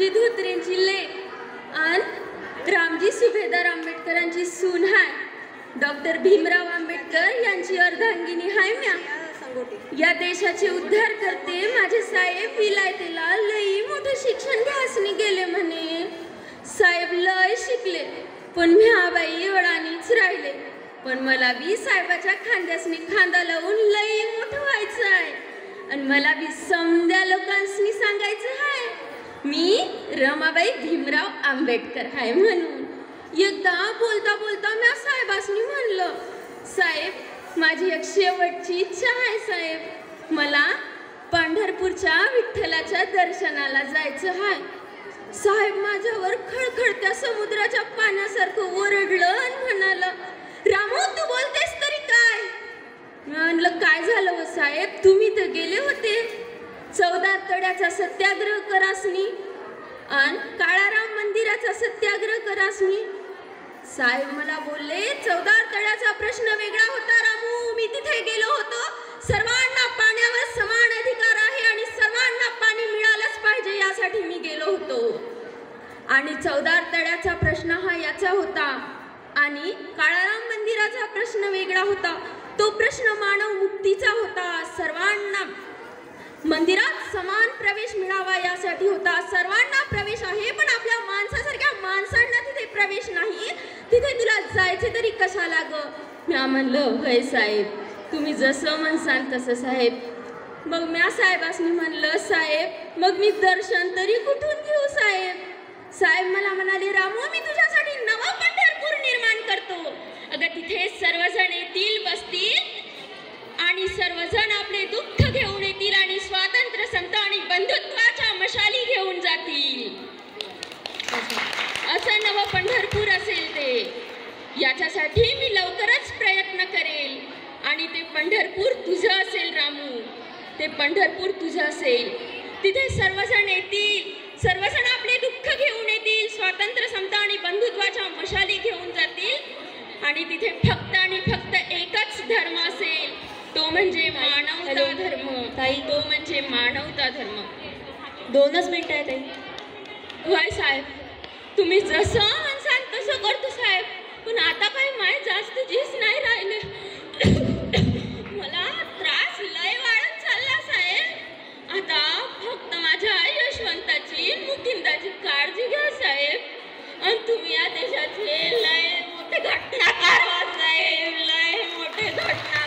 विठ्ठलजी धोत्रेंची लेक आणि रामजी सुभेदार आंबेडकरांची सून हाय. डॉक्टर भीमराव आंबेडकर यांची अर्धांगिनी हाय म्या. या देशाचे उद्धार करते माझे साहेब विलायतेला लई मोठे शिक्षण घ्यासनी गेले म्हणे. साहेब लय शिकले पण म्या बाई एवढानीच राहिले. पण मला बी साहेबाच्या खांद्यासनी खांदा लावून लई मोठं व्हायचं आहे आणि मला बी समद्या लोकांसनी सांगायचं आहे मी रमाबाई भीमराव आंबेडकर आहे म्हणून. एकदा बोलता बोलता म्या साहेबासनी म्हणलं, साहेब माझी एक शेवटची इच्छा आहे साहेब, मला पंढरपूरच्या विठ्ठलाच्या दर्शनाला जायचं आहे. साहेब माझ्यावर खळखळत्या समुद्राच्या पाण्यासारखं ओरडलं आणि म्हणालं, रामू तू बोलतेस तरी काय? म्हणलं काय झालं हो साहेब, तुम्ही तर गेले होते 14 तड्याचा सत्याग्रह करासनी आणि काळाराम मंदिराचा सत्याग्रह करासनी. साहेब मला बोलले 14 तळ्याचा प्रश्न वेगळा होता रामू, मी तिथे गेलो होतो, सर्वांना पाण्यावर समान अधिकार आहे आणि सर्वांना पाणी मिळालंच पाहिजे यासाठी मी गेलो होतो. आणि 14 तळ्याचा प्रश्न हा याचा होता आणि काळाराम मंदिराचा प्रश्न वेगळा होता. तो प्रश्न मानव मुक्तीचा होता, सर्वांना मंदिरात समान प्रवेश मिळावा यासाठी होता. सर्वांना प्रवेश आहे पण आपल्या माणसासारख्या माणसांना तिथे प्रवेश नाही, तिथे तुला जायचे तरी कशाला ग? म्या म्हणलं होय साहेब, तुम्ही जसं म्हणसान तसं साहेब. मग म्या साहेबासनी म्हणलं, साहेब मग मी दर्शन तरी कुठून घेऊ साहेब? साहेब मला म्हणाले, रामू मी तुझ्यासाठी नवं पंढरपूर निर्माण करतो. अगं तिथे सर्वजण येतील, बसतील आणि सर्वजण आपले दुःख घेऊन येतील आणि स्वातंत्र्य समता आणि बंधुत्वाच्या मशाली घेऊन जातील. असं नवं पंढरपूर असेल ते. याच्यासाठी मी लवकरच प्रयत्न करेल आणि ते पंढरपूर तुझं असेल रामू, ते पंढरपूर तुझं असेल. तिथे सर्वजण येतील, सर्वजण आपले दुःख घेऊन येतील, स्वातंत्र्य समता आणि बंधुत्वाच्या मशाली घेऊन जातील आणि तिथे फक्त आणि फक्त एकच धर्म असेल, तो म्हणजे मानवता धर्म. ताई तो म्हणजे मानवता धर्म. 2च मिनिटं आहे ताई. होय साहेब, तुम्ही जसं म्हणसान तसं करतो साहेब, पण आता काही माय जास्त जीस नाही राहिले. मला त्रास लय वाढत चालला साहेब. आता फक्त माझ्या यशवंताची मुकिंदाची काळजी घ्या साहेब आणि तुम्ही या देशाचे लय मोठे घटनाकार व्हा साहेब, लय मोठे घटना